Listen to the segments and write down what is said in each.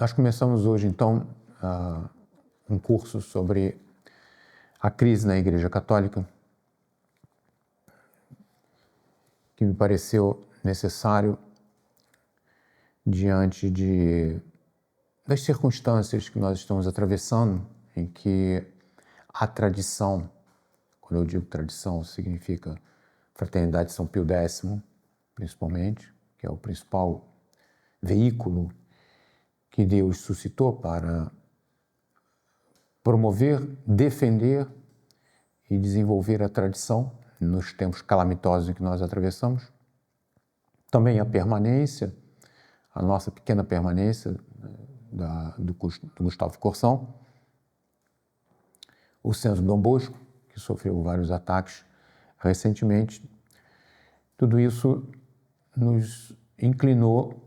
Nós começamos hoje, então, um curso sobre a crise na Igreja Católica, que me pareceu necessário diante das circunstâncias que nós estamos atravessando, em que a tradição, quando eu digo tradição, significa Fraternidade de São Pio X, principalmente, que é o principal veículo que Deus suscitou para promover, defender e desenvolver a tradição nos tempos calamitosos em que nós atravessamos. Também a permanência, a nossa pequena permanência do Gustavo Corsão, o Centro Dom Bosco, que sofreu vários ataques recentemente. Tudo isso nos inclinou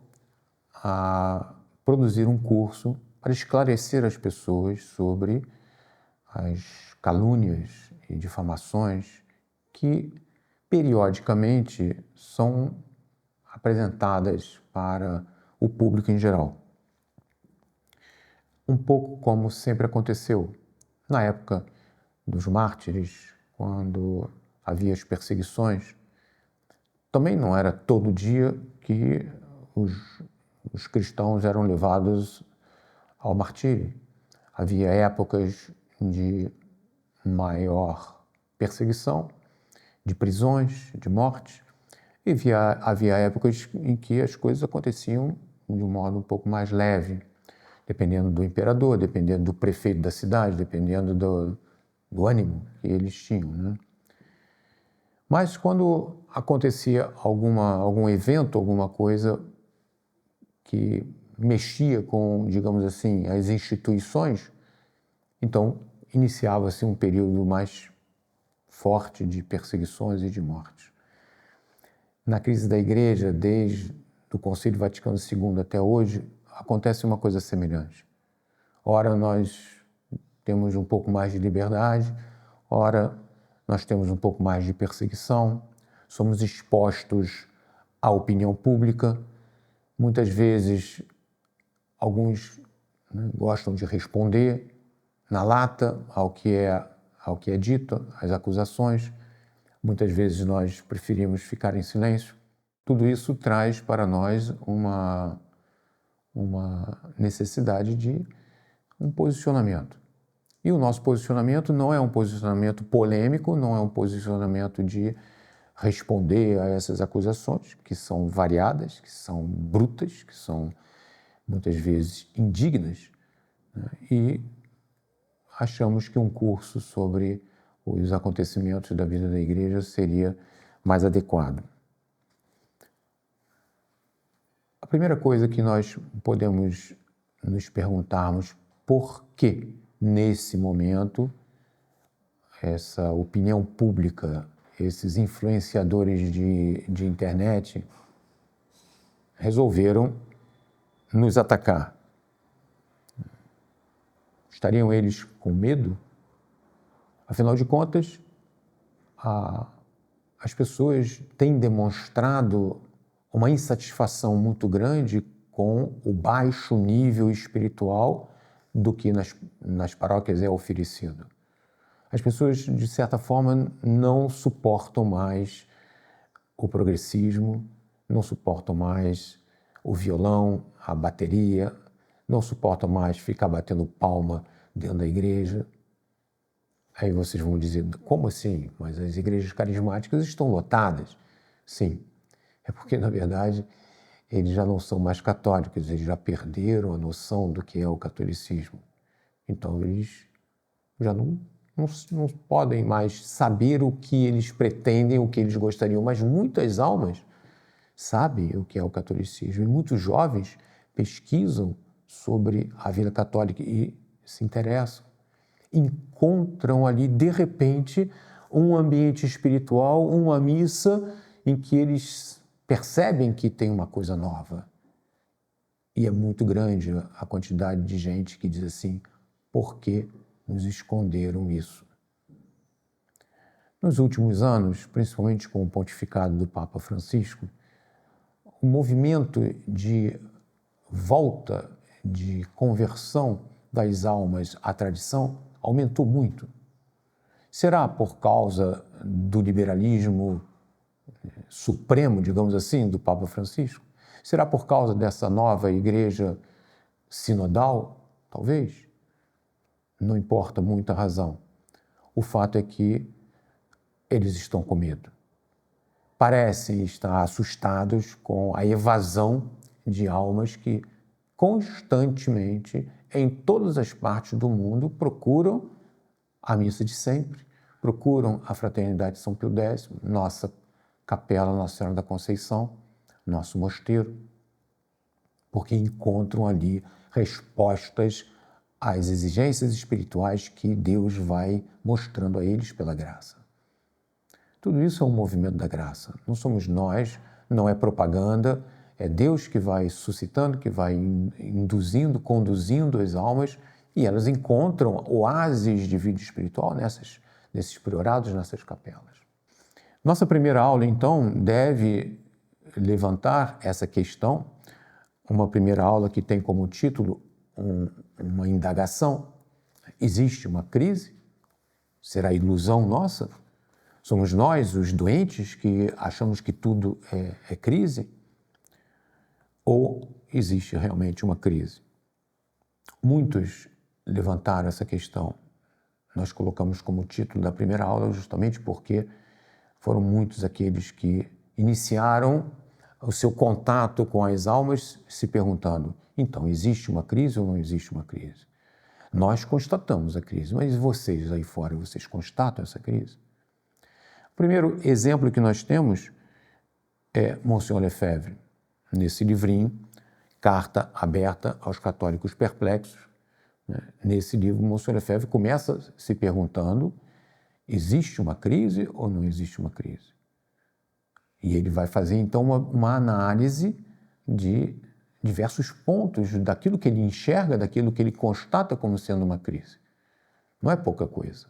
a produzir um curso para esclarecer as pessoas sobre as calúnias e difamações que periodicamente são apresentadas para o público em geral. Um pouco como sempre aconteceu na época dos mártires, quando havia as perseguições. Também não era todo dia que os cristãos eram levados ao martírio. Havia épocas de maior perseguição, de prisões, de morte, e havia épocas em que as coisas aconteciam de um modo um pouco mais leve, dependendo do imperador, dependendo do prefeito da cidade, dependendo do ânimo que eles tinham, né? Mas quando acontecia algum evento, alguma coisa que mexia com, digamos assim, as instituições, então iniciava-se um período mais forte de perseguições e de mortes. Na crise da Igreja, desde o Concílio Vaticano II até hoje, acontece uma coisa semelhante. Ora, nós temos um pouco mais de liberdade, ora, nós temos um pouco mais de perseguição, somos expostos à opinião pública. Muitas vezes, alguns gostam de responder na lata ao que é dito, às acusações. Muitas vezes nós preferimos ficar em silêncio. Tudo isso traz para nós uma necessidade de um posicionamento. E o nosso posicionamento não é um posicionamento polêmico, não é um posicionamento de responder a essas acusações, que são variadas, que são brutas, que são muitas vezes indignas, né? E achamos que um curso sobre os acontecimentos da vida da Igreja seria mais adequado. A primeira coisa que nós podemos nos perguntarmos: por que, nesse momento, essa opinião pública, esses influenciadores de internet resolveram nos atacar? Estariam eles com medo? Afinal de contas, as pessoas têm demonstrado uma insatisfação muito grande com o baixo nível espiritual do que nas paróquias é oferecido. As pessoas, de certa forma, não suportam mais o progressismo, não suportam mais o violão, a bateria, não suportam mais ficar batendo palma dentro da igreja. Aí vocês vão dizer: como assim? Mas as igrejas carismáticas estão lotadas. Sim, é porque, na verdade, eles já não são mais católicos, eles já perderam a noção do que é o catolicismo. Então, eles já não podem mais saber o que eles pretendem, o que eles gostariam, mas muitas almas sabem o que é o catolicismo, e muitos jovens pesquisam sobre a vida católica e se interessam. Encontram ali, de repente, um ambiente espiritual, uma missa em que eles percebem que tem uma coisa nova. E é muito grande a quantidade de gente que diz assim: por que nos esconderam isso? Nos últimos anos, principalmente com o pontificado do Papa Francisco, o movimento de volta de conversão das almas à tradição aumentou muito. Será por causa do liberalismo supremo, digamos assim, do Papa Francisco? Será por causa dessa nova igreja sinodal? Talvez. Não importa muito a razão. O fato é que eles estão com medo. Parecem estar assustados com a evasão de almas que constantemente, em todas as partes do mundo, procuram a missa de sempre, procuram a Fraternidade de São Pio X, nossa capela Nossa Senhora da Conceição, nosso mosteiro, porque encontram ali respostas às exigências espirituais que Deus vai mostrando a eles pela graça. Tudo isso é um movimento da graça. Não somos nós, não é propaganda, é Deus que vai suscitando, que vai induzindo, conduzindo as almas e elas encontram oásis de vida espiritual nesses priorados, nessas capelas. Nossa primeira aula, então, deve levantar essa questão, uma primeira aula que tem como título uma indagação. Existe uma crise? Será ilusão nossa? Somos nós, os doentes, que achamos que tudo é crise? Ou existe realmente uma crise? Muitos levantaram essa questão. Nós colocamos como título da primeira aula justamente porque foram muitos aqueles que iniciaram o seu contato com as almas se perguntando: então, existe uma crise ou não existe uma crise? Nós constatamos a crise, mas vocês aí fora, vocês constatam essa crise? O primeiro exemplo que nós temos é Monsieur Lefebvre, nesse livrinho, Carta Aberta aos Católicos Perplexos. Nesse livro, Monsieur Lefebvre começa se perguntando: existe uma crise ou não existe uma crise? E ele vai fazer, então, uma análise de diversos pontos daquilo que ele enxerga, daquilo que ele constata como sendo uma crise. Não é pouca coisa,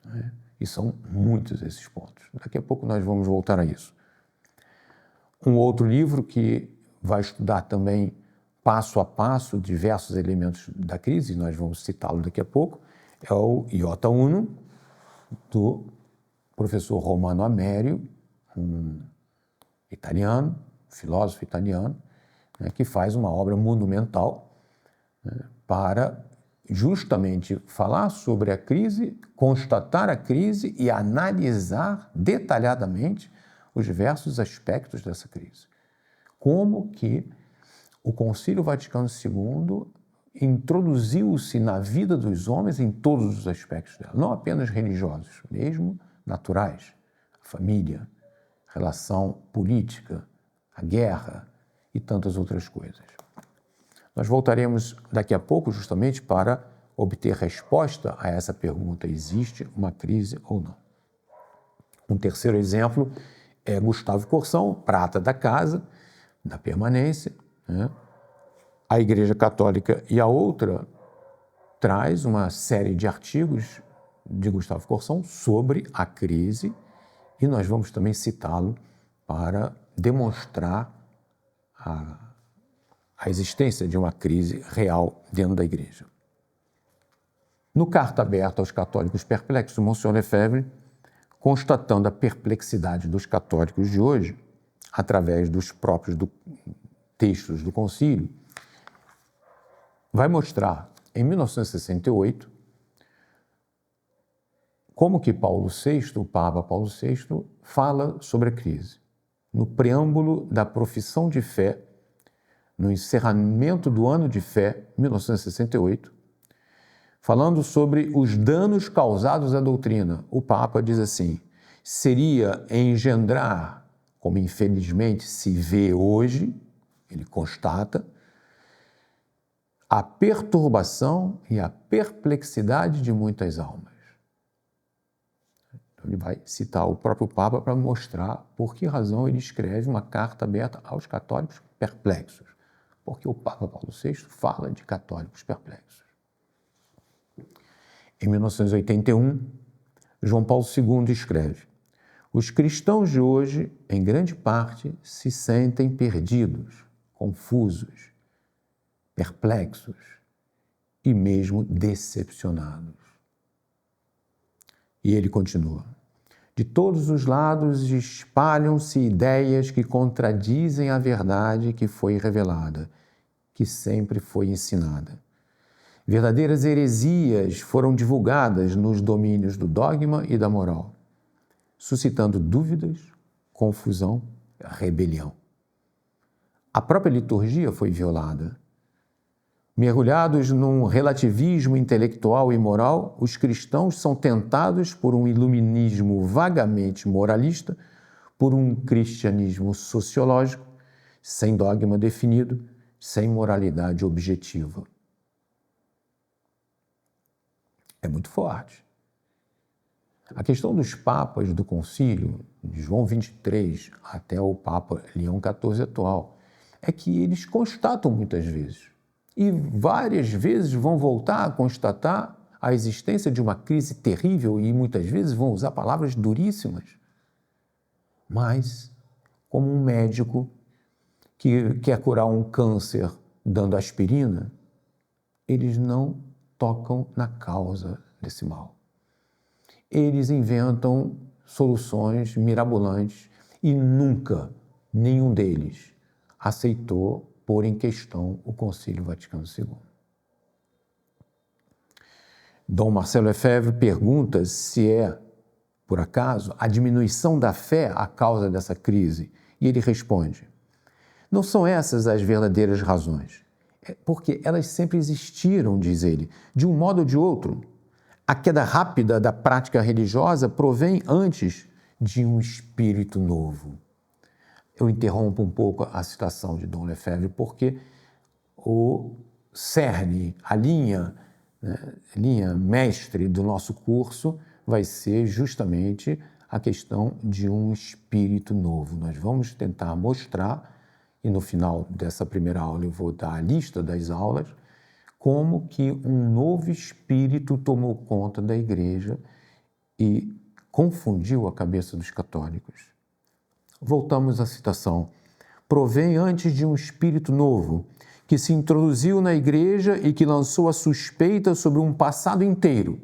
né? E são muitos esses pontos. Daqui a pouco nós vamos voltar a isso. Um outro livro que vai estudar também passo a passo diversos elementos da crise, nós vamos citá-lo daqui a pouco, é o Iota Uno, do professor Romano Amerio, um italiano, filósofo italiano, né, que faz uma obra monumental, né, para justamente falar sobre a crise, constatar a crise e analisar detalhadamente os diversos aspectos dessa crise. Como que o Concílio Vaticano II introduziu-se na vida dos homens em todos os aspectos dela, não apenas religiosos, mesmo naturais, a família, a relação política, a guerra e tantas outras coisas. Nós voltaremos daqui a pouco justamente para obter resposta a essa pergunta: existe uma crise ou não? Um terceiro exemplo é Gustavo Corsão, prata da casa, da permanência, né? A Igreja Católica e a Outra traz uma série de artigos de Gustavo Corsão sobre a crise e nós vamos também citá-lo para demonstrar a existência de uma crise real dentro da Igreja. No Carta Aberta aos Católicos Perplexos, Monsieur Lefebvre, constatando a perplexidade dos católicos de hoje, através dos próprios textos do Concílio, vai mostrar, em 1968, como que Paulo VI, o Papa Paulo VI, fala sobre a crise. No preâmbulo da profissão de fé, no encerramento do ano de fé, 1968, falando sobre os danos causados à doutrina, o Papa diz assim: seria engendrar, como infelizmente se vê hoje, ele constata, a perturbação e a perplexidade de muitas almas. Então, ele vai citar o próprio Papa para mostrar por que razão ele escreve uma carta aberta aos católicos perplexos. Porque o Papa Paulo VI fala de católicos perplexos. Em 1981, João Paulo II escreve: os cristãos de hoje, em grande parte, se sentem perdidos, confusos, perplexos e mesmo decepcionados. E ele continua: de todos os lados espalham-se ideias que contradizem a verdade que foi revelada, que sempre foi ensinada. Verdadeiras heresias foram divulgadas nos domínios do dogma e da moral, suscitando dúvidas, confusão, rebelião. A própria liturgia foi violada. Mergulhados num relativismo intelectual e moral, os cristãos são tentados por um iluminismo vagamente moralista, por um cristianismo sociológico, sem dogma definido, sem moralidade objetiva. É muito forte. A questão dos papas do concílio, de João 23 até o Papa Leão XIV atual, é que eles constatam muitas vezes, e várias vezes vão voltar a constatar a existência de uma crise terrível e muitas vezes vão usar palavras duríssimas. Mas, como um médico que quer curar um câncer dando aspirina, eles não tocam na causa desse mal. Eles inventam soluções mirabolantes e nunca nenhum deles aceitou pôr em questão o Concílio Vaticano II. Dom Marcelo Lefebvre pergunta se é, por acaso, a diminuição da fé a causa dessa crise. E ele responde: não são essas as verdadeiras razões, porque elas sempre existiram, diz ele, de um modo ou de outro. A queda rápida da prática religiosa provém antes de um espírito novo. Eu interrompo um pouco a citação de Dom Lefebvre, porque o cerne, a linha mestre do nosso curso vai ser justamente a questão de um espírito novo. Nós vamos tentar mostrar, e no final dessa primeira aula eu vou dar a lista das aulas, como que um novo espírito tomou conta da igreja e confundiu a cabeça dos católicos. Voltamos à citação. Provém antes de um espírito novo, que se introduziu na igreja e que lançou a suspeita sobre um passado inteiro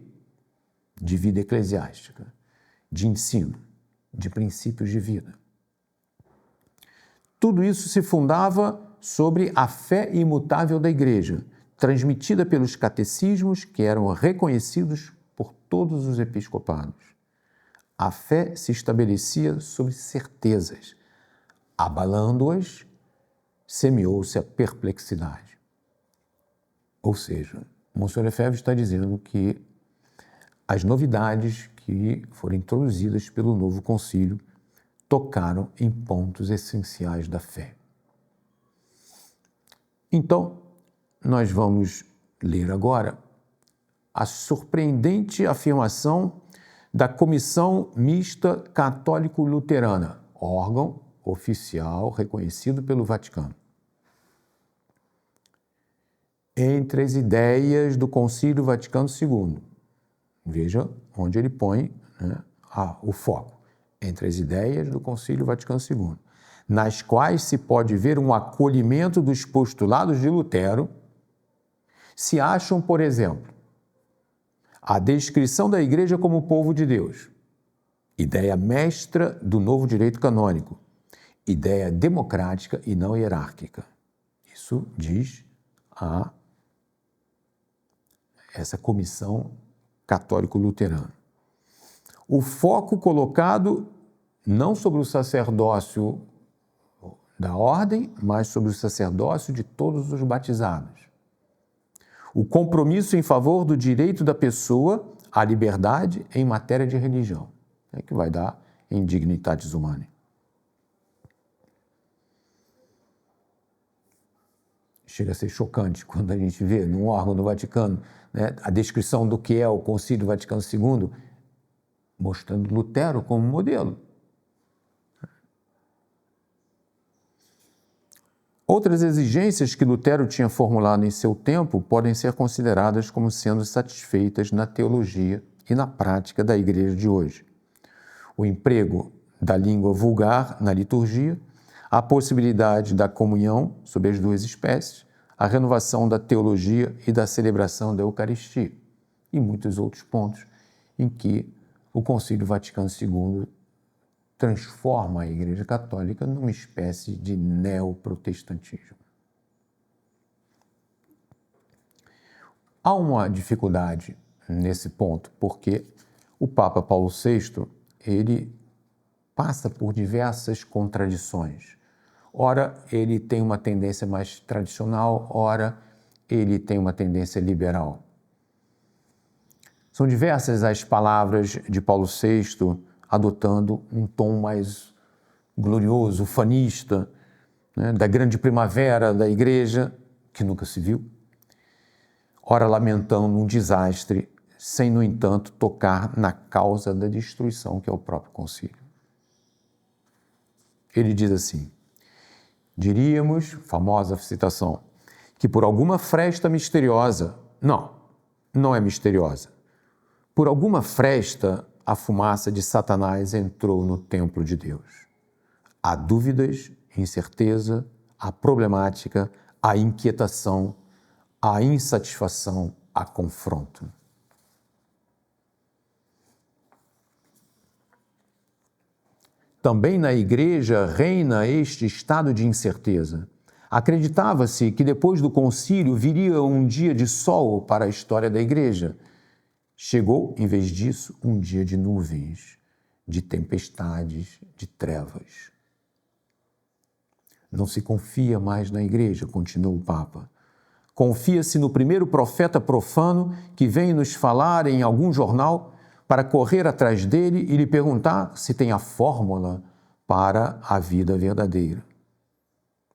de vida eclesiástica, de ensino, de princípios de vida. Tudo isso se fundava sobre a fé imutável da igreja, transmitida pelos catecismos que eram reconhecidos por todos os episcopados. A fé se estabelecia sobre certezas. Abalando-as, semeou-se a perplexidade. Ou seja, Monsenhor Lefebvre está dizendo que as novidades que foram introduzidas pelo novo concílio tocaram em pontos essenciais da fé. Então, nós vamos ler agora a surpreendente afirmação da Comissão Mista Católico-Luterana, órgão oficial reconhecido pelo Vaticano. Entre as ideias do Concílio Vaticano II, veja onde ele põe o foco, entre as ideias do Concílio Vaticano II, nas quais se pode ver um acolhimento dos postulados de Lutero, se acham, por exemplo, a descrição da Igreja como povo de Deus, ideia mestra do novo direito canônico, ideia democrática e não hierárquica. Isso diz essa comissão católico-luterana. O foco colocado não sobre o sacerdócio da ordem, mas sobre o sacerdócio de todos os batizados. O compromisso em favor do direito da pessoa à liberdade em matéria de religião, que vai dar em Dignitatis Humanae. Chega a ser chocante quando a gente vê num órgão do Vaticano a descrição do que é o Concílio Vaticano II, mostrando Lutero como modelo. Outras exigências que Lutero tinha formulado em seu tempo podem ser consideradas como sendo satisfeitas na teologia e na prática da Igreja de hoje. O emprego da língua vulgar na liturgia, a possibilidade da comunhão sob as duas espécies, a renovação da teologia e da celebração da Eucaristia, e muitos outros pontos em que o Concílio Vaticano II transforma a Igreja Católica numa espécie de neoprotestantismo. Há uma dificuldade nesse ponto, porque o Papa Paulo VI, ele passa por diversas contradições. Ora, ele tem uma tendência mais tradicional, ora, ele tem uma tendência liberal. São diversas as palavras de Paulo VI adotando um tom mais glorioso, ufanista, né, da grande primavera da Igreja, que nunca se viu. Ora, lamentando um desastre, sem, no entanto, tocar na causa da destruição, que é o próprio concílio. Ele diz assim: diríamos, famosa citação, que por alguma fresta misteriosa, não é misteriosa, por alguma fresta a fumaça de Satanás entrou no templo de Deus. Há dúvidas, incerteza, há problemática, há inquietação, há insatisfação, há confronto. Também na Igreja reina este estado de incerteza. Acreditava-se que depois do concílio viria um dia de sol para a história da Igreja. Chegou, em vez disso, um dia de nuvens, de tempestades, de trevas. Não se confia mais na Igreja, continuou o Papa. Confia-se no primeiro profeta profano que vem nos falar em algum jornal para correr atrás dele e lhe perguntar se tem a fórmula para a vida verdadeira.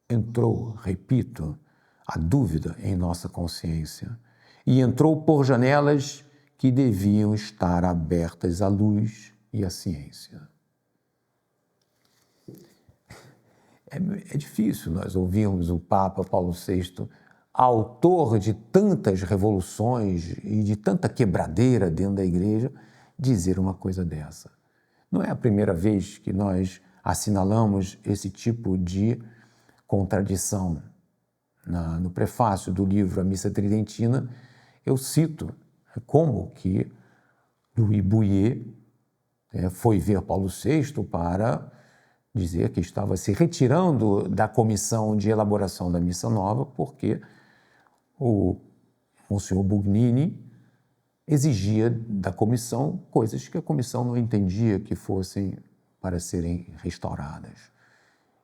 Entrou, repito, a dúvida em nossa consciência e entrou por janelas que deviam estar abertas à luz e à ciência. É difícil nós ouvirmos o Papa Paulo VI, autor de tantas revoluções e de tanta quebradeira dentro da Igreja, dizer uma coisa dessa. Não é a primeira vez que nós assinalamos esse tipo de contradição. No prefácio do livro A Missa Tridentina, eu cito como que Louis Bouyer foi ver Paulo VI para dizer que estava se retirando da comissão de elaboração da Missa Nova, porque o Monsenhor Bugnini exigia da comissão coisas que a comissão não entendia que fossem para serem restauradas.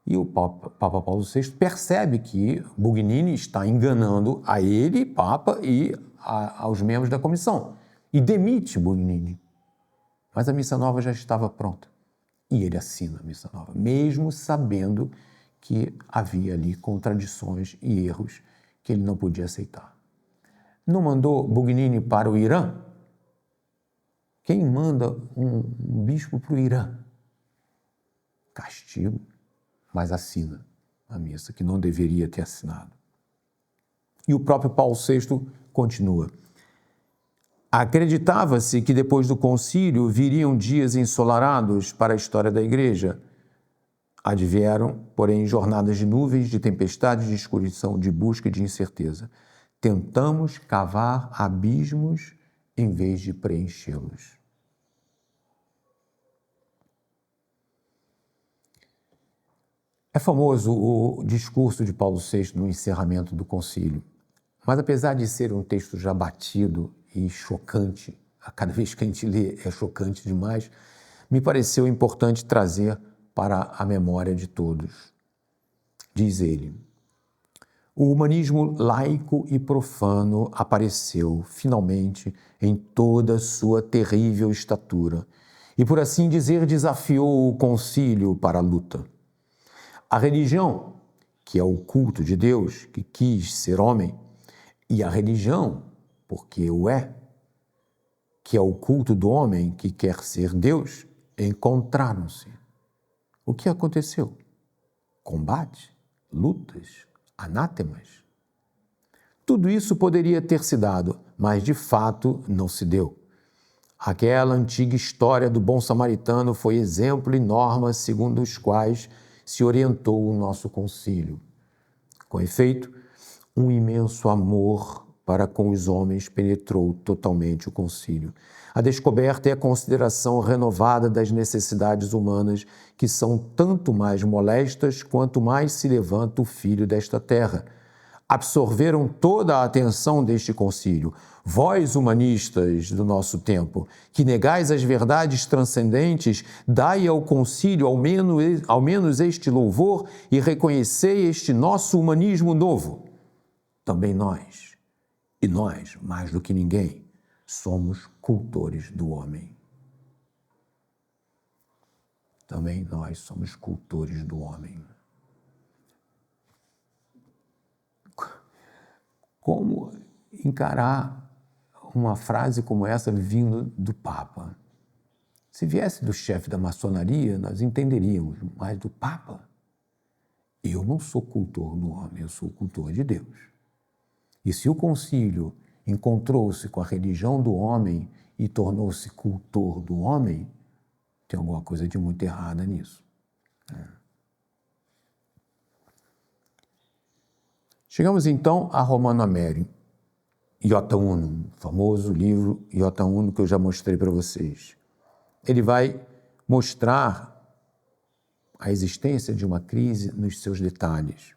E o Papa Paulo VI percebe que Bugnini está enganando a ele, Papa, e aos membros da comissão, e demite Bugnini. Mas a Missa Nova já estava pronta. E ele assina a Missa Nova, mesmo sabendo que havia ali contradições e erros que ele não podia aceitar. Não mandou Bugnini para o Irã? Quem manda um bispo para o Irã? Castigo, mas assina a missa, que não deveria ter assinado. E o próprio Paulo VI continua. Acreditava-se que depois do concílio viriam dias ensolarados para a história da Igreja. Advieram, porém, jornadas de nuvens, de tempestades, de escuridão, de busca e de incerteza. Tentamos cavar abismos em vez de preenchê-los. É famoso o discurso de Paulo VI no encerramento do concílio, mas apesar de ser um texto já batido e chocante, a cada vez que a gente lê é chocante demais, me pareceu importante trazer para a memória de todos. Diz ele: o humanismo laico e profano apareceu, finalmente, em toda a sua terrível estatura e, por assim dizer, desafiou o concílio para a luta. A religião, que é o culto de Deus, que quis ser homem, e a religião, porque o é, que é o culto do homem que quer ser Deus, encontraram-se. O que aconteceu? Combate, lutas, anátemas. Tudo isso poderia ter se dado, mas de fato não se deu. Aquela antiga história do bom samaritano foi exemplo e norma segundo os quais se orientou o nosso concílio. Com efeito, um imenso amor para com os homens penetrou totalmente o concílio. A descoberta e a consideração renovada das necessidades humanas, que são tanto mais molestas quanto mais se levanta o filho desta terra, absorveram toda a atenção deste concílio. Vós, humanistas do nosso tempo, que negais as verdades transcendentes, dai ao concílio ao menos este louvor e reconhecei este nosso humanismo novo. Também nós, e nós, mais do que ninguém, somos cultores do homem. Também nós somos cultores do homem. Como encarar uma frase como essa vindo do Papa? Se viesse do chefe da maçonaria, nós entenderíamos, mas do Papa? Eu não sou cultor do homem, eu sou cultor de Deus. E se o concílio encontrou-se com a religião do homem e tornou-se cultor do homem, tem alguma coisa de muito errada nisso. Chegamos então a Romano Amério, Iota Uno, o famoso livro Iota Uno que eu já mostrei para vocês. Ele vai mostrar a existência de uma crise nos seus detalhes.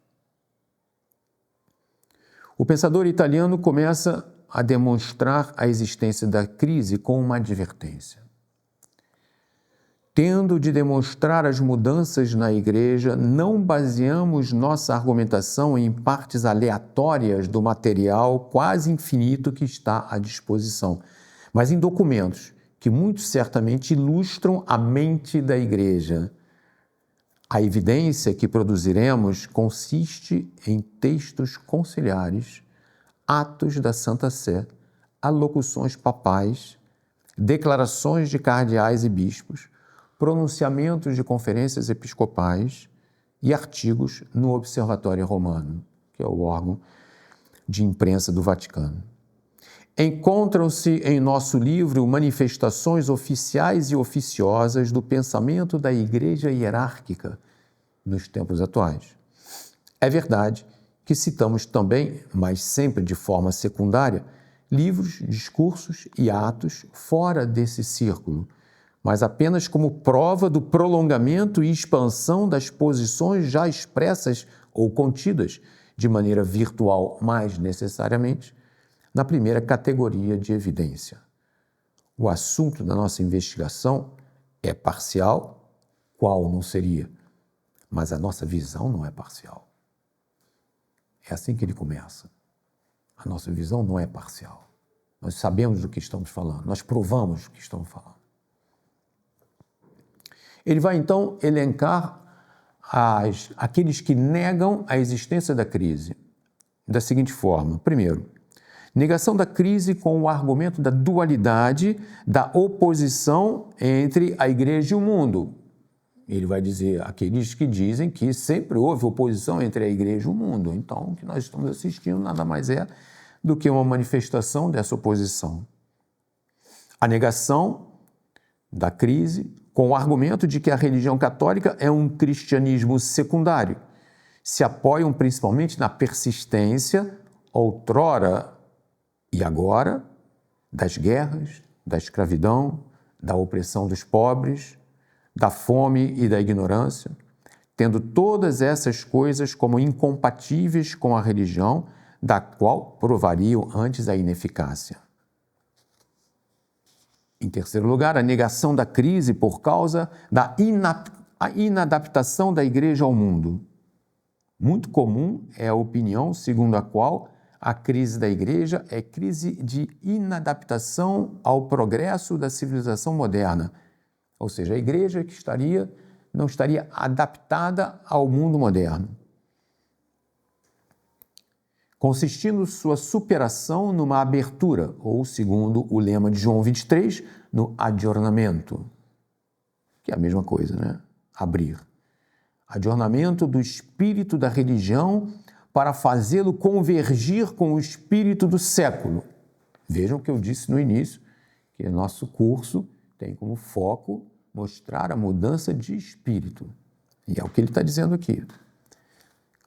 O pensador italiano começa a demonstrar a existência da crise com uma advertência. Tendo de demonstrar as mudanças na Igreja, não baseamos nossa argumentação em partes aleatórias do material quase infinito que está à disposição, mas em documentos que muito certamente ilustram a mente da Igreja. A evidência que produziremos consiste em textos conciliares, atos da Santa Sé, alocuções papais, declarações de cardeais e bispos, pronunciamentos de conferências episcopais e artigos no Observatório Romano, que é o órgão de imprensa do Vaticano. Encontram-se em nosso livro manifestações oficiais e oficiosas do pensamento da Igreja hierárquica nos tempos atuais. É verdade que citamos também, mas sempre de forma secundária, livros, discursos e atos fora desse círculo, mas apenas como prova do prolongamento e expansão das posições já expressas ou contidas, de maneira virtual mais necessariamente, na primeira categoria de evidência. O assunto da nossa investigação é parcial, qual não seria? Mas a nossa visão não é parcial. É assim que ele começa. A nossa visão não é parcial. Nós sabemos do que estamos falando, nós provamos o que estamos falando. Ele vai então elencar aqueles que negam a existência da crise da seguinte forma. Primeiro, negação da crise com o argumento da dualidade, da oposição entre a Igreja e o mundo. Ele vai dizer aqueles que dizem que sempre houve oposição entre a Igreja e o mundo. Então, o que nós estamos assistindo nada mais é do que uma manifestação dessa oposição. A negação da crise com o argumento de que a religião católica é um cristianismo secundário. Se apoiam principalmente na persistência, outrora e agora, das guerras, da escravidão, da opressão dos pobres, da fome e da ignorância, tendo todas essas coisas como incompatíveis com a religião, da qual provariam antes a ineficácia. Em terceiro lugar, a negação da crise por causa da inadaptação da Igreja ao mundo. Muito comum é a opinião segundo a qual a crise da Igreja é crise de inadaptação ao progresso da civilização moderna, ou seja, a Igreja que não estaria adaptada ao mundo moderno, consistindo sua superação numa abertura, ou, segundo o lema de João 23, no adornamento, que é a mesma coisa, né? Abrir. Adornamento do espírito da religião para fazê-lo convergir com o espírito do século. Vejam o que eu disse no início, que nosso curso tem como foco mostrar a mudança de espírito. E é o que ele está dizendo aqui.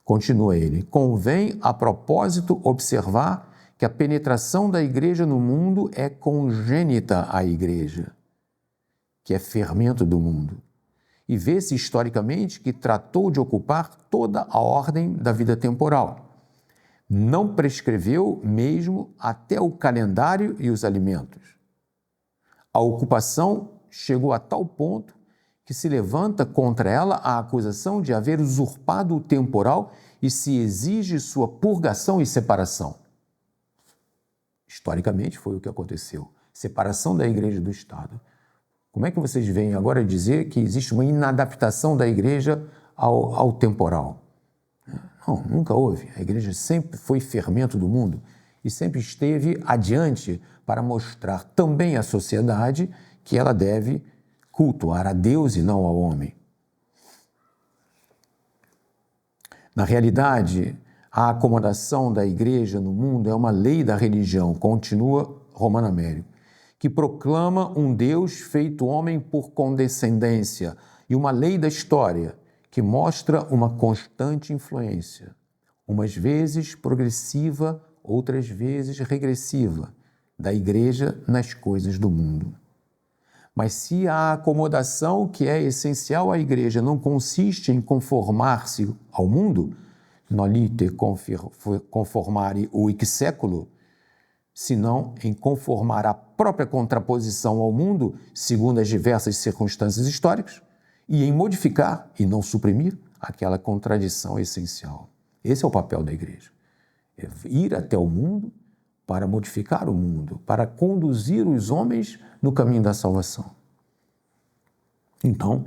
Continua ele: convém, a propósito, observar que a penetração da igreja no mundo é congênita à igreja, que é fermento do mundo, e vê-se historicamente que tratou de ocupar toda a ordem da vida temporal. Não prescreveu mesmo até o calendário e os alimentos. A ocupação chegou a tal ponto que se levanta contra ela a acusação de haver usurpado o temporal e se exige sua purgação e separação. Historicamente foi o que aconteceu. Separação da igreja do Estado. Como é que vocês vêm agora dizer que existe uma inadaptação da igreja ao temporal? Não, nunca houve. A igreja sempre foi fermento do mundo e sempre esteve adiante para mostrar também à sociedade que ela deve cultuar a Deus e não ao homem. Na realidade, a acomodação da igreja no mundo é uma lei da religião, continua Romano Américo, que proclama um Deus feito homem por condescendência e uma lei da história que mostra uma constante influência, umas vezes progressiva, outras vezes regressiva, da igreja nas coisas do mundo. Mas se a acomodação que é essencial à igreja não consiste em conformar-se ao mundo, nolite conformare uic seculo, senão em conformar a própria contraposição ao mundo segundo as diversas circunstâncias históricas e em modificar e não suprimir aquela contradição essencial. Esse é o papel da igreja. É ir até o mundo para modificar o mundo, para conduzir os homens no caminho da salvação. Então,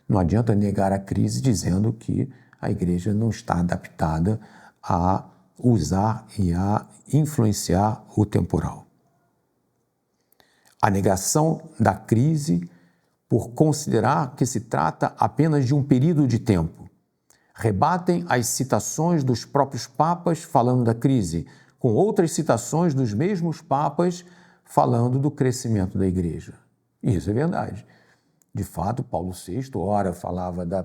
não adianta negar a crise dizendo que a igreja não está adaptada a usar e a influenciar o temporal. A negação da crise por considerar que se trata apenas de um período de tempo. Rebatem as citações dos próprios papas falando da crise, com outras citações dos mesmos papas falando do crescimento da igreja. Isso é verdade. De fato, Paulo VI, ora falava da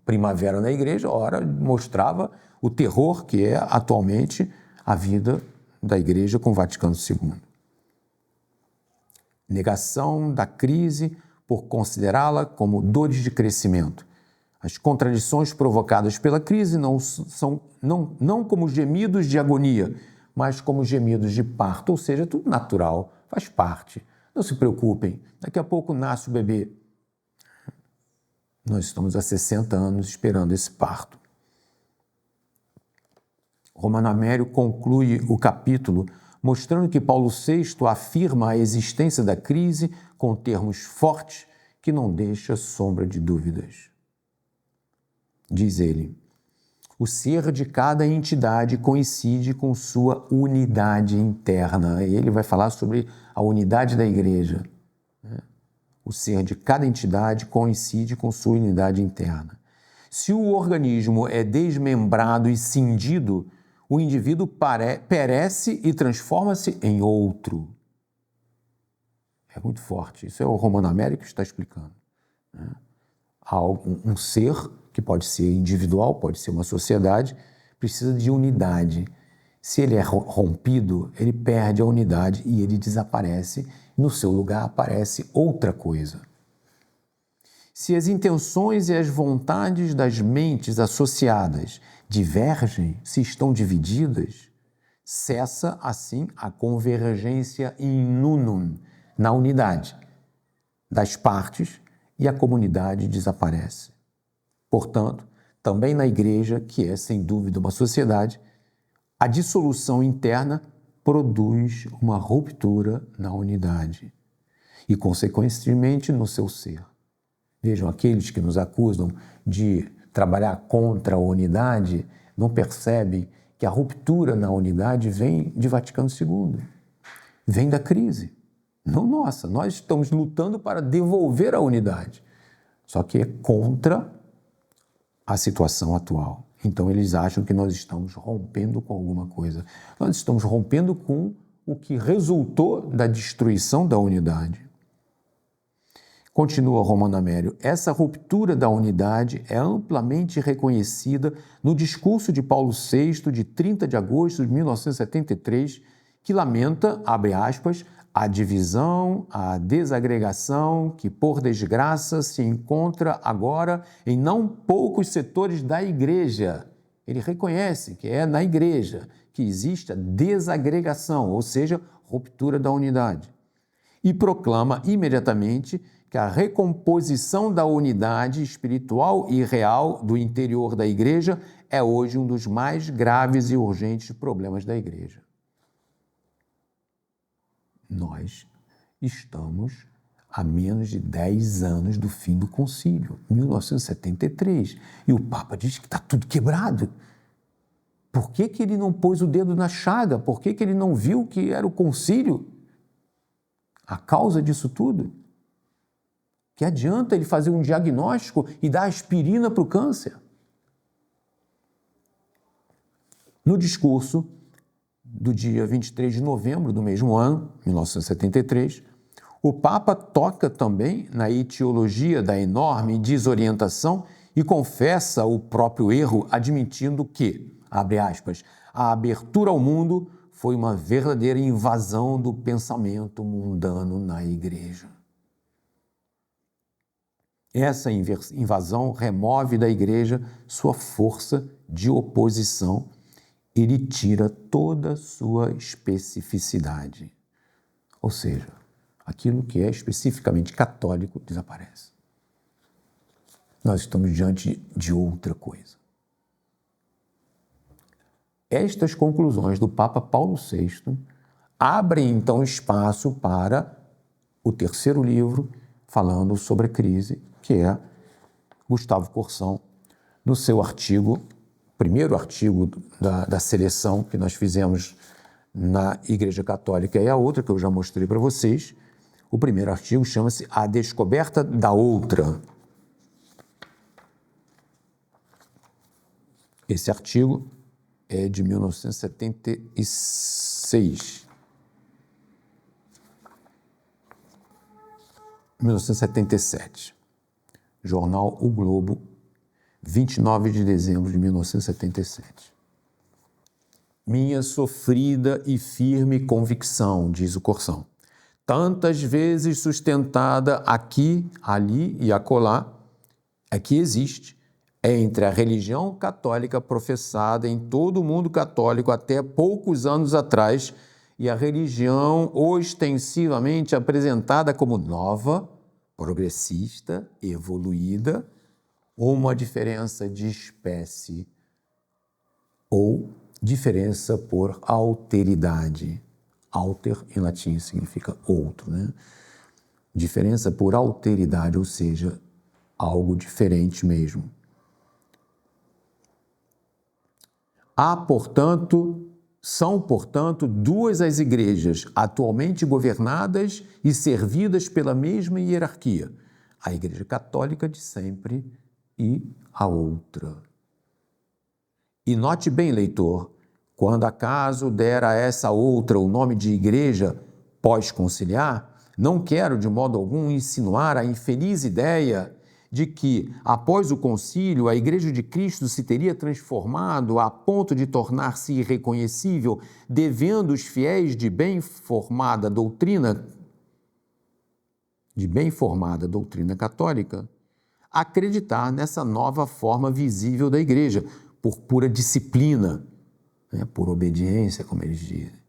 primavera na igreja, ora mostrava o terror que é atualmente a vida da igreja com o Vaticano II. Negação da crise por considerá-la como dores de crescimento. As contradições provocadas pela crise não como gemidos de agonia, mas como gemidos de parto, ou seja, tudo natural, faz parte. Não se preocupem, daqui a pouco nasce o bebê. Nós estamos há 60 anos esperando esse parto. Romano Américo conclui o capítulo mostrando que Paulo VI afirma a existência da crise com termos fortes que não deixa sombra de dúvidas. Diz ele: o ser de cada entidade coincide com sua unidade interna. E ele vai falar sobre a unidade da igreja. O ser de cada entidade coincide com sua unidade interna. Se o organismo é desmembrado e cindido, o indivíduo perece e transforma-se em outro. É muito forte. Isso é o Romano Américo que está explicando. Há um ser que pode ser individual, pode ser uma sociedade, precisa de unidade. Se ele é rompido, ele perde a unidade e ele desaparece. No seu lugar aparece outra coisa. Se as intenções e as vontades das mentes associadas divergem, se estão divididas, cessa assim a convergência in unum, na unidade das partes, e a comunidade desaparece. Portanto, também na igreja, que é sem dúvida uma sociedade, a dissolução interna produz uma ruptura na unidade e, consequentemente, no seu ser. Vejam, aqueles que nos acusam de trabalhar contra a unidade não percebem que a ruptura na unidade vem de Vaticano II, vem da crise. Não nossa, nós estamos lutando para devolver a unidade, só que é contra a situação atual. Então eles acham que nós estamos rompendo com alguma coisa. Nós estamos rompendo com o que resultou da destruição da unidade. Continua Romano Amério, essa ruptura da unidade é amplamente reconhecida no discurso de Paulo VI de 30 de agosto de 1973, que lamenta, abre aspas, a divisão, a desagregação que, por desgraça, se encontra agora em não poucos setores da Igreja. Ele reconhece que é na Igreja que existe a desagregação, ou seja, ruptura da unidade. E proclama imediatamente que a recomposição da unidade espiritual e real do interior da Igreja é hoje um dos mais graves e urgentes problemas da Igreja. Nós estamos a menos de 10 anos do fim do concílio, 1973, e o Papa diz que está tudo quebrado. Por que ele não pôs o dedo na chaga? Por que ele não viu que era o concílio a causa disso tudo? Que adianta ele fazer um diagnóstico e dar aspirina para o câncer? No discurso do dia 23 de novembro do mesmo ano, 1973, o Papa toca também na etiologia da enorme desorientação e confessa o próprio erro, admitindo que, abre aspas, a abertura ao mundo foi uma verdadeira invasão do pensamento mundano na Igreja. Essa invasão remove da Igreja sua força de oposição e lhe tira toda a sua especificidade. Ou seja, aquilo que é especificamente católico desaparece. Nós estamos diante de outra coisa. Estas conclusões do Papa Paulo VI abrem, então, espaço para o terceiro livro falando sobre a crise, que é Gustavo Corsão, no seu artigo, primeiro artigo da seleção que nós fizemos na Igreja Católica e a outra, que eu já mostrei para vocês. O primeiro artigo chama-se A Descoberta da Outra. Esse artigo é de 1976. 1977. Jornal O Globo, 29 de dezembro de 1977. Minha sofrida e firme convicção, diz o Corsão, tantas vezes sustentada aqui, ali e acolá, é que existe entre a religião católica professada em todo o mundo católico até poucos anos atrás e a religião ostensivamente apresentada como nova, progressista, evoluída, uma diferença de espécie ou diferença por alteridade. Alter, em latim, significa outro, né? Diferença por alteridade, ou seja, algo diferente mesmo. São, portanto, duas as igrejas atualmente governadas e servidas pela mesma hierarquia, a Igreja Católica de sempre e a outra. E note bem, leitor, quando acaso der a essa outra o nome de igreja pós-conciliar, não quero de modo algum insinuar a infeliz ideia de que, após o concílio, a Igreja de Cristo se teria transformado a ponto de tornar-se irreconhecível, devendo os fiéis de bem formada doutrina católica acreditar nessa nova forma visível da Igreja, por pura disciplina, por obediência, como eles dizem.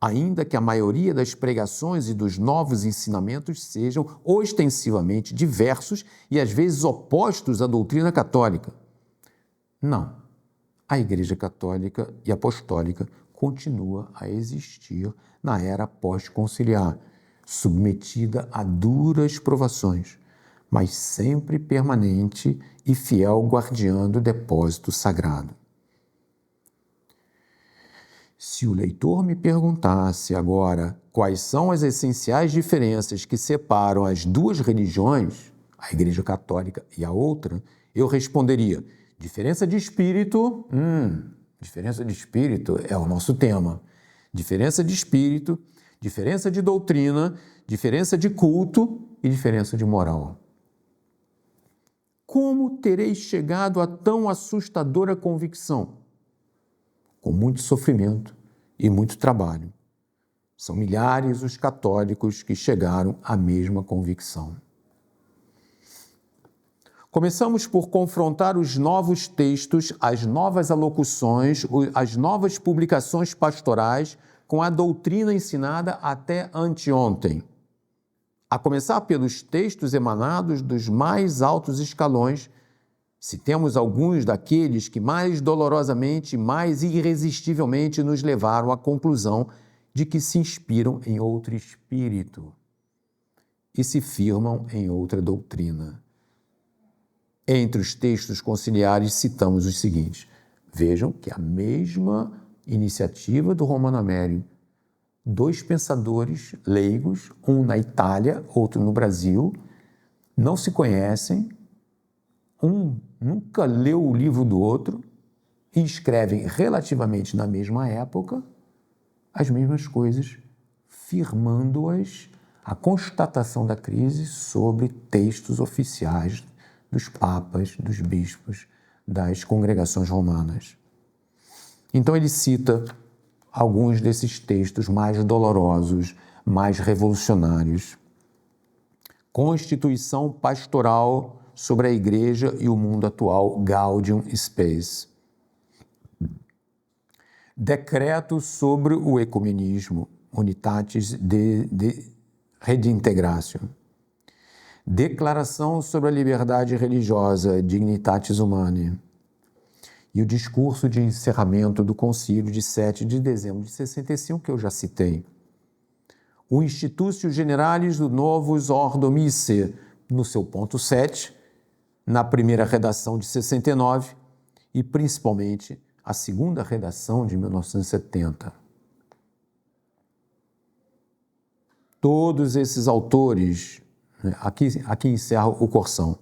Ainda que a maioria das pregações e dos novos ensinamentos sejam ostensivamente diversos e às vezes opostos à doutrina católica. Não. A Igreja Católica e Apostólica continua a existir na era pós-conciliar, submetida a duras provações, mas sempre permanente e fiel guardiã do depósito sagrado. Se o leitor me perguntasse agora quais são as essenciais diferenças que separam as duas religiões, a Igreja Católica e a outra, eu responderia: diferença de espírito, diferença de espírito é o nosso tema. Diferença de espírito, diferença de doutrina, diferença de culto e diferença de moral. Como tereis chegado a tão assustadora convicção? Com muito sofrimento e muito trabalho. São milhares os católicos que chegaram à mesma convicção. Começamos por confrontar os novos textos, as novas alocuções, as novas publicações pastorais com a doutrina ensinada até anteontem. A começar pelos textos emanados dos mais altos escalões, citemos alguns daqueles que mais dolorosamente, mais irresistivelmente nos levaram à conclusão de que se inspiram em outro espírito e se firmam em outra doutrina. Entre os textos conciliares, citamos os seguintes. Vejam que a mesma iniciativa do Romano Amério, dois pensadores leigos, um na Itália, outro no Brasil, não se conhecem, um nunca leu o livro do outro e escrevem relativamente na mesma época as mesmas coisas, firmando-as a constatação da crise sobre textos oficiais dos papas, dos bispos, das congregações romanas. Então ele cita alguns desses textos mais dolorosos, mais revolucionários. Constituição pastoral sobre a Igreja e o mundo atual, Gaudium Spes. Decreto sobre o ecumenismo, Unitatis de Redintegratio. Declaração sobre a liberdade religiosa, Dignitatis Humanae. E o discurso de encerramento do Concílio de 7 de dezembro de 65, que eu já citei. O Institutio Generalis do Novus Ordo Missae, no seu ponto 7, na primeira redação de 69 e principalmente a segunda redação de 1970. Todos esses autores, aqui encerra o Corsão,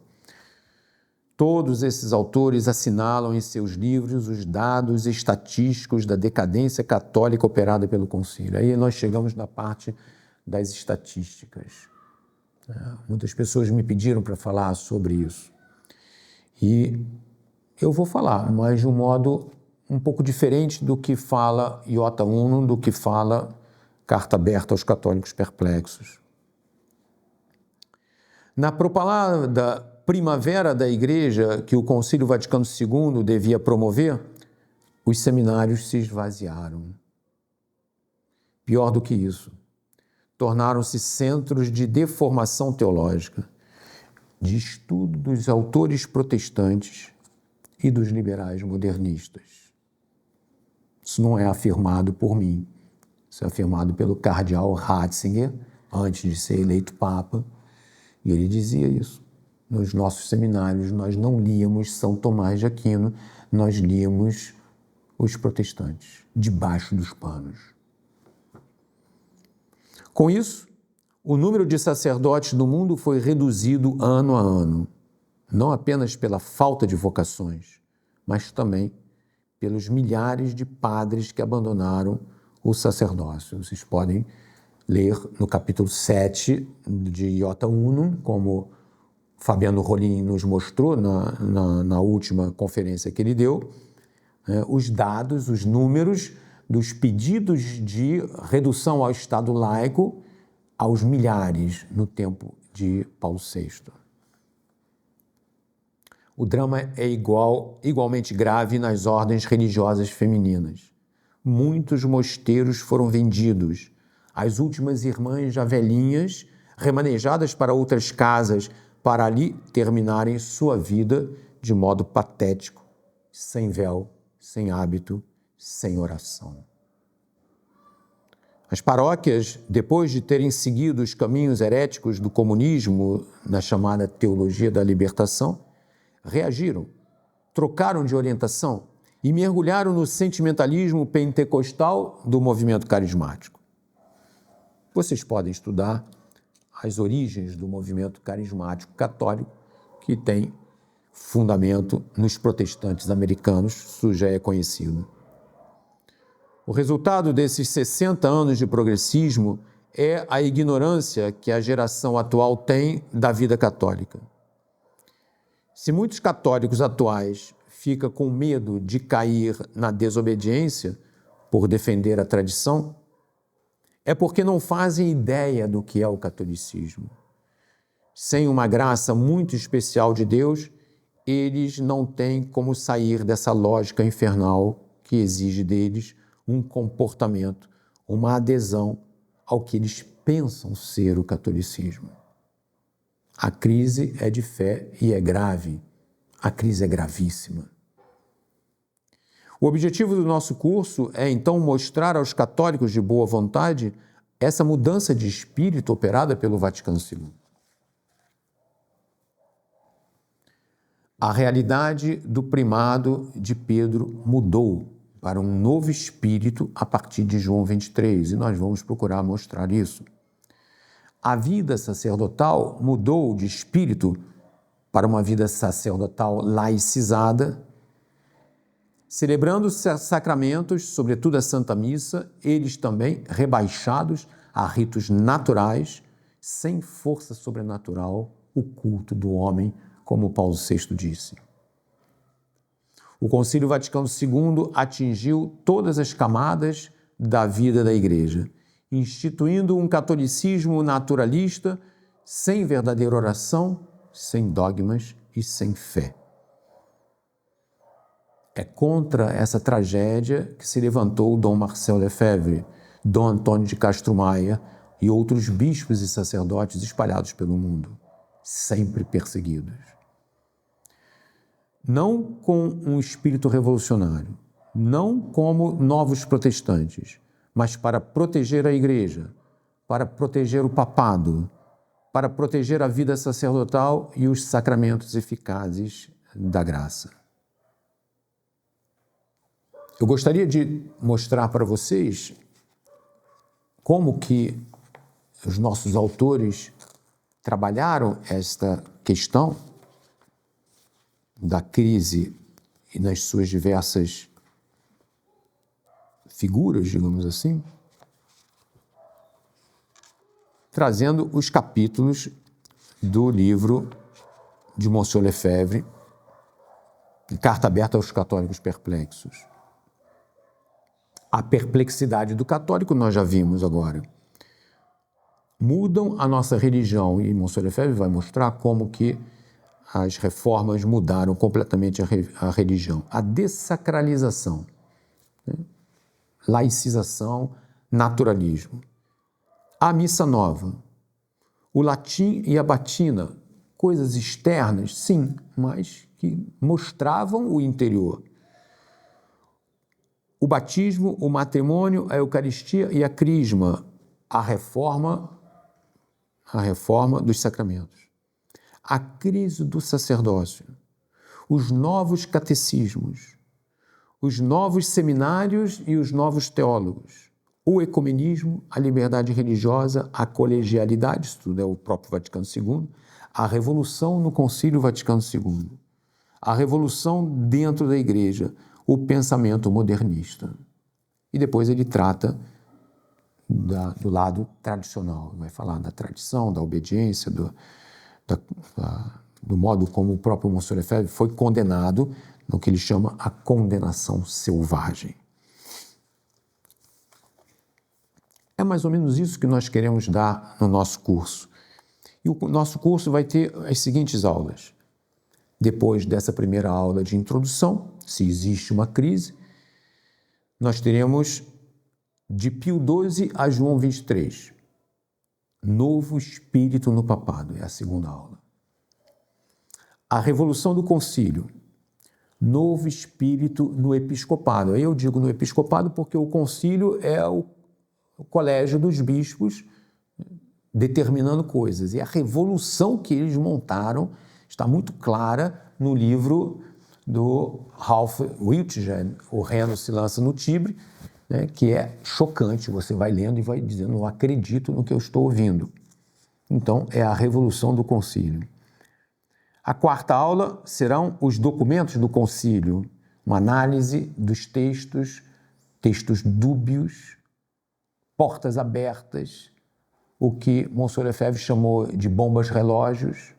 todos esses autores assinalam em seus livros os dados estatísticos da decadência católica operada pelo concílio. Aí nós chegamos na parte das estatísticas. Muitas pessoas me pediram para falar sobre isso. E eu vou falar, mas de um modo um pouco diferente do que fala Iota Uno, do que fala Carta Aberta aos Católicos Perplexos. Na propalada primavera da Igreja que o Concílio Vaticano II devia promover, os seminários se esvaziaram. Pior do que isso, tornaram-se centros de deformação teológica, de estudo dos autores protestantes e dos liberais modernistas. Isso não é afirmado por mim, isso é afirmado pelo cardeal Ratzinger, antes de ser eleito Papa, e ele dizia isso. Nos nossos seminários, nós não líamos São Tomás de Aquino, nós líamos os protestantes, debaixo dos panos. Com isso, o número de sacerdotes no mundo foi reduzido ano a ano, não apenas pela falta de vocações, mas também pelos milhares de padres que abandonaram o sacerdócio. Vocês podem ler no capítulo 7 de Iota Uno, como Fabiano Rollin nos mostrou na última conferência que ele deu, os dados, os números dos pedidos de redução ao Estado laico aos milhares no tempo de Paulo VI. O drama é igualmente grave nas ordens religiosas femininas. Muitos mosteiros foram vendidos. As últimas irmãs já velhinhas, remanejadas para outras casas, para ali terminarem sua vida de modo patético, sem véu, sem hábito, sem oração. As paróquias, depois de terem seguido os caminhos heréticos do comunismo, na chamada teologia da libertação, reagiram, trocaram de orientação e mergulharam no sentimentalismo pentecostal do movimento carismático. Vocês podem estudar as origens do movimento carismático católico, que tem fundamento nos protestantes americanos, isso já é conhecido. O resultado desses 60 anos de progressismo é a ignorância que a geração atual tem da vida católica. Se muitos católicos atuais ficam com medo de cair na desobediência por defender a tradição, é porque não fazem ideia do que é o catolicismo. Sem uma graça muito especial de Deus, eles não têm como sair dessa lógica infernal que exige deles um comportamento, uma adesão ao que eles pensam ser o catolicismo. A crise é de fé e é grave. A crise é gravíssima. O objetivo do nosso curso é, então, mostrar aos católicos de boa vontade essa mudança de espírito operada pelo Vaticano II. A realidade do primado de Pedro mudou para um novo espírito a partir de João 23, e nós vamos procurar mostrar isso. A vida sacerdotal mudou de espírito para uma vida sacerdotal laicizada, celebrando os sacramentos, sobretudo a Santa Missa, eles também rebaixados a ritos naturais, sem força sobrenatural, o culto do homem, como Paulo VI disse. O Concílio Vaticano II atingiu todas as camadas da vida da Igreja, instituindo um catolicismo naturalista, sem verdadeira oração, sem dogmas e sem fé. É contra essa tragédia que se levantou Dom Marcel Lefebvre, Dom Antônio de Castro Maia e outros bispos e sacerdotes espalhados pelo mundo, sempre perseguidos. Não com um espírito revolucionário, não como novos protestantes, mas para proteger a Igreja, para proteger o papado, para proteger a vida sacerdotal e os sacramentos eficazes da graça. Eu gostaria de mostrar para vocês como que os nossos autores trabalharam esta questão da crise e nas suas diversas figuras, digamos assim, trazendo os capítulos do livro de Monsieur Lefebvre, Carta Aberta aos Católicos Perplexos. A perplexidade do católico nós já vimos agora. Mudam a nossa religião, e Monsieur Lefebvre vai mostrar como que as reformas mudaram completamente a religião. A dessacralização, né? Laicização, naturalismo. A missa nova, o latim e a batina, coisas externas, sim, mas que mostravam o interior. O batismo, o matrimônio, a Eucaristia e a crisma, a reforma dos sacramentos. A crise do sacerdócio, os novos catecismos, os novos seminários e os novos teólogos, o ecumenismo, a liberdade religiosa, a colegialidade, isso tudo é o próprio Vaticano II, a revolução no Concílio Vaticano II, a revolução dentro da Igreja, o pensamento modernista. E depois ele trata do lado tradicional, vai falar da tradição, da obediência, do modo como o próprio Monsieur Lefebvre foi condenado no que ele chama a condenação selvagem. É mais ou menos isso que nós queremos dar no nosso curso. E o nosso curso vai ter as seguintes aulas. Depois dessa primeira aula de introdução, se existe uma crise, nós teremos de Pio XII a João 23. Novo espírito no papado, é a segunda aula. A revolução do concílio. Novo espírito no episcopado. Aí eu digo no episcopado porque o concílio é o colégio dos bispos determinando coisas. E a revolução que eles montaram está muito clara no livro do Ralph Wiltgen, O Reno se lança no Tibre, né, que é chocante. Você vai lendo e vai dizendo, não acredito no que eu estou ouvindo. Então, é a revolução do concílio. A quarta aula serão os documentos do concílio, uma análise dos textos dúbios, portas abertas, o que Monsieur Lefebvre chamou de bombas relógios,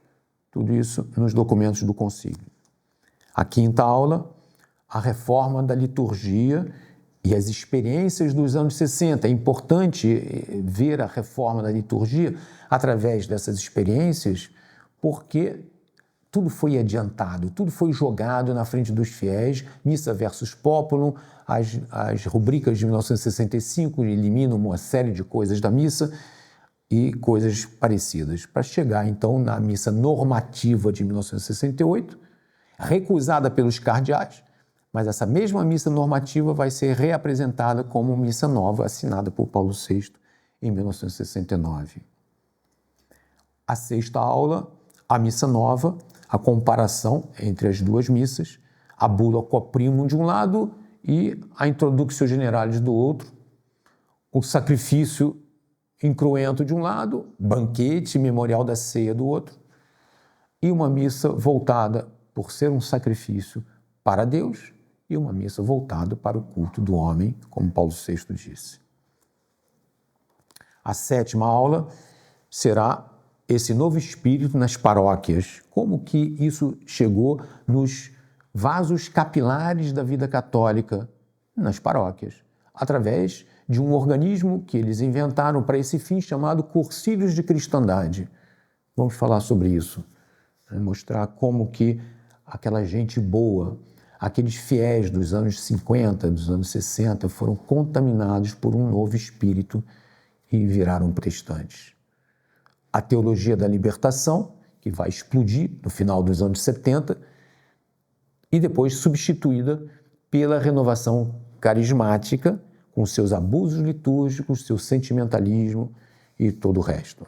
tudo isso nos documentos do concílio. A quinta aula, a reforma da liturgia e as experiências dos anos 60. É importante ver a reforma da liturgia através dessas experiências, porque tudo foi adiantado, tudo foi jogado na frente dos fiéis, missa versus populum, as rubricas de 1965 eliminam uma série de coisas da missa e coisas parecidas, para chegar então na missa normativa de 1968, recusada pelos cardeais, mas essa mesma missa normativa vai ser reapresentada como missa nova, assinada por Paulo VI em 1969. A sexta aula, a missa nova, a comparação entre as duas missas, a bula Quoprimum de um lado e a Introductio Generalis do outro, o sacrifício incruento de um lado, banquete memorial da ceia do outro, e uma missa voltada, por ser um sacrifício, para Deus, e uma missa voltada para o culto do homem, como Paulo VI disse. A sétima aula será esse novo espírito nas paróquias, como que isso chegou nos vasos capilares da vida católica nas paróquias, através de um organismo que eles inventaram para esse fim, chamado Cursilhos de Cristandade. Vamos falar sobre isso, mostrar como que aquela gente boa, aqueles fiéis dos anos 50, dos anos 60, foram contaminados por um novo espírito e viraram protestantes. A teologia da libertação, que vai explodir no final dos anos 70, e depois substituída pela renovação carismática, com seus abusos litúrgicos, seu sentimentalismo e todo o resto.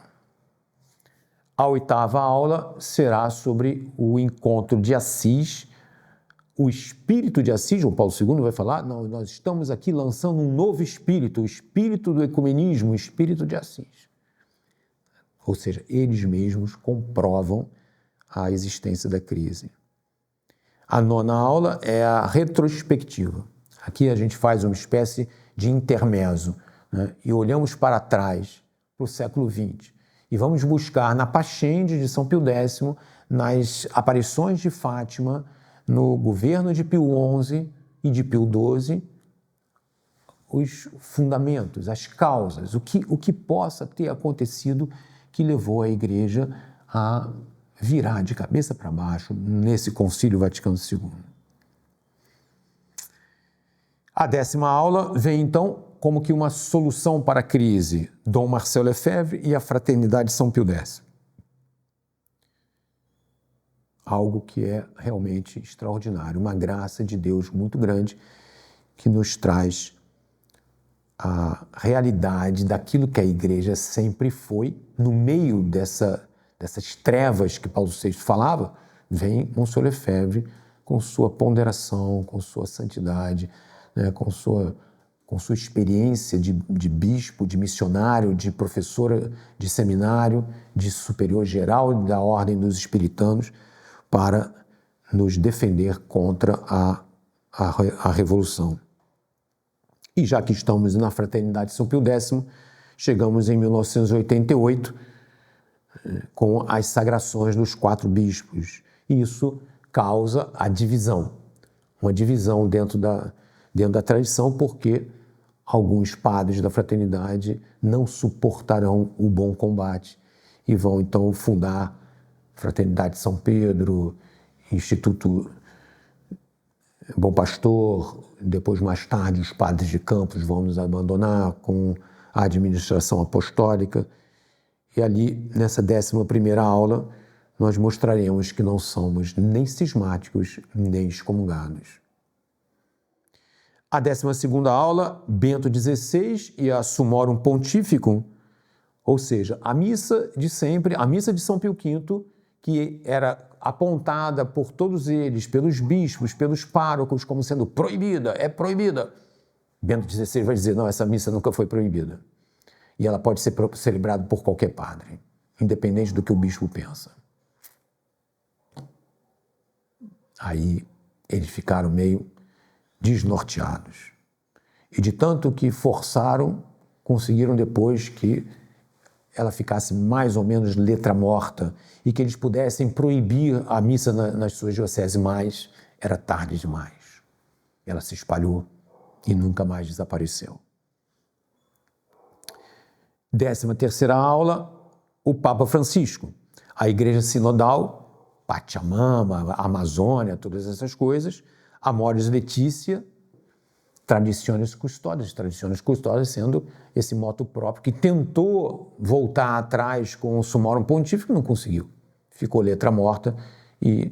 A oitava aula será sobre o encontro de Assis, o espírito de Assis. João Paulo II vai falar, não, nós estamos aqui lançando um novo espírito, o espírito do ecumenismo, o espírito de Assis. Ou seja, eles mesmos comprovam a existência da crise. A nona aula é a retrospectiva. Aqui a gente faz uma espécie de intermezzo, né? E olhamos para trás, para o século XX, e vamos buscar na Pascende de São Pio X, nas aparições de Fátima, no governo de Pio XI e de Pio XII, os fundamentos, as causas, o que possa ter acontecido que levou a Igreja a virar de cabeça para baixo nesse Concílio Vaticano II. A 10ª aula vem, então, como que uma solução para a crise, Dom Marcel Lefebvre e a Fraternidade São Pio X. Algo que é realmente extraordinário, uma graça de Deus muito grande que nos traz a realidade daquilo que a Igreja sempre foi. No meio dessas trevas que Paulo VI falava, vem Monsieur Lefebvre com sua ponderação, com sua santidade, né, com sua experiência de bispo, de missionário, de professora de seminário, de superior geral da Ordem dos Espiritanos, para nos defender contra a Revolução. E já que estamos na Fraternidade São Pio X, chegamos em 1988 com as sagrações dos 4 bispos. Isso causa a divisão, uma divisão dentro da tradição, porque alguns padres da Fraternidade não suportarão o bom combate e vão então fundar Fraternidade São Pedro, Instituto Bom Pastor. Depois, mais tarde, os padres de Campos vão nos abandonar com a administração apostólica. E ali, nessa 11ª aula, nós mostraremos que não somos nem cismáticos, nem excomungados. A 12ª aula, Bento XVI e a Summorum Pontificum, ou seja, a missa de sempre, a missa de São Pio V, que era apontada por todos eles, pelos bispos, pelos párocos, como sendo proibida, é proibida. Bento XVI vai dizer, não, essa missa nunca foi proibida. E ela pode ser celebrada por qualquer padre, independente do que o bispo pensa. Aí eles ficaram meio desnorteados. E de tanto que forçaram, conseguiram depois que ela ficasse mais ou menos letra morta e que eles pudessem proibir a missa nas suas dioceses, mas era tarde demais. Ela se espalhou e nunca mais desapareceu. 13ª aula, o Papa Francisco. A Igreja Sinodal, Pachamama, Amazônia, todas essas coisas, Amoris Laetitia, Traditiones Custodes sendo esse moto próprio que tentou voltar atrás com o Summorum Pontifice, não conseguiu. Ficou letra morta e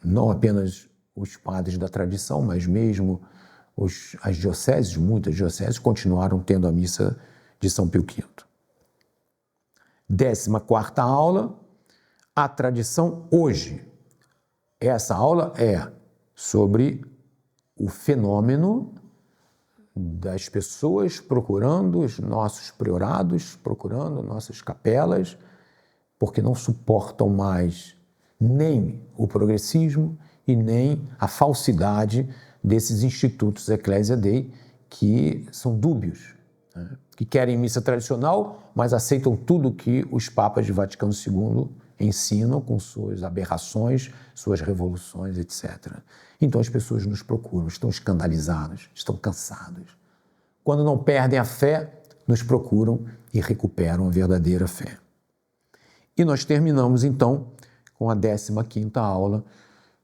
não apenas os padres da tradição, mas mesmo as dioceses, muitas dioceses, continuaram tendo a missa de São Pio V. 14ª aula, a tradição hoje. Essa aula é sobre o fenômeno das pessoas procurando os nossos priorados, procurando nossas capelas, porque não suportam mais nem o progressismo e nem a falsidade desses institutos Ecclesia Dei que são dúbios, né? Que querem missa tradicional, mas aceitam tudo que os papas de Vaticano II ensinam com suas aberrações, suas revoluções, etc. Então as pessoas nos procuram, estão escandalizadas, estão cansadas. Quando não perdem a fé, nos procuram e recuperam a verdadeira fé. E nós terminamos então com a 15ª aula,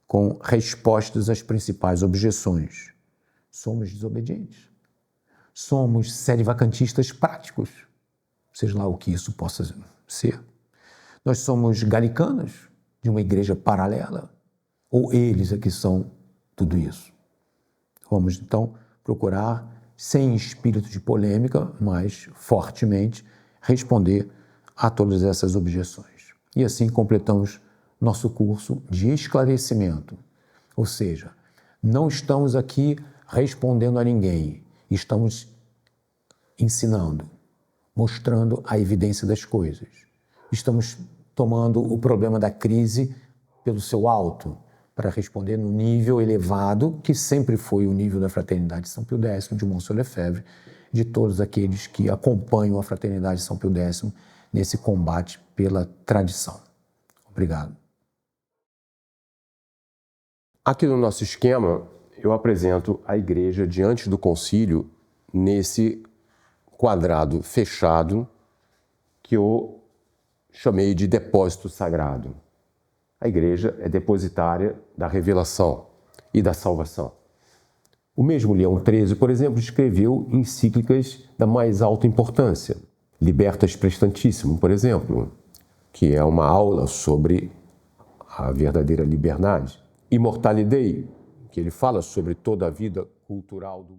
com respostas às principais objeções. Somos desobedientes. Somos sedevacantistas práticos, seja lá o que isso possa ser. Nós somos galicanos de uma igreja paralela, ou eles é que são tudo isso. Vamos então procurar, sem espírito de polêmica, mas fortemente, responder a todas essas objeções. E assim completamos nosso curso de esclarecimento. Ou seja, não estamos aqui respondendo a ninguém, estamos ensinando, mostrando a evidência das coisas. Estamos tomando o problema da crise pelo seu alto, para responder no nível elevado, que sempre foi o nível da Fraternidade de São Pio X, de Monsieur Lefebvre, de todos aqueles que acompanham a Fraternidade de São Pio X nesse combate pela tradição. Obrigado. Aqui no nosso esquema, eu apresento a Igreja diante do concílio nesse quadrado fechado que eu chamei de depósito sagrado. A Igreja é depositária da revelação e da salvação. O mesmo Leão XIII, por exemplo, escreveu encíclicas da mais alta importância. Libertas Prestantissimo, por exemplo, que é uma aula sobre a verdadeira liberdade. Immortali Dei, que ele fala sobre toda a vida cultural do mundo.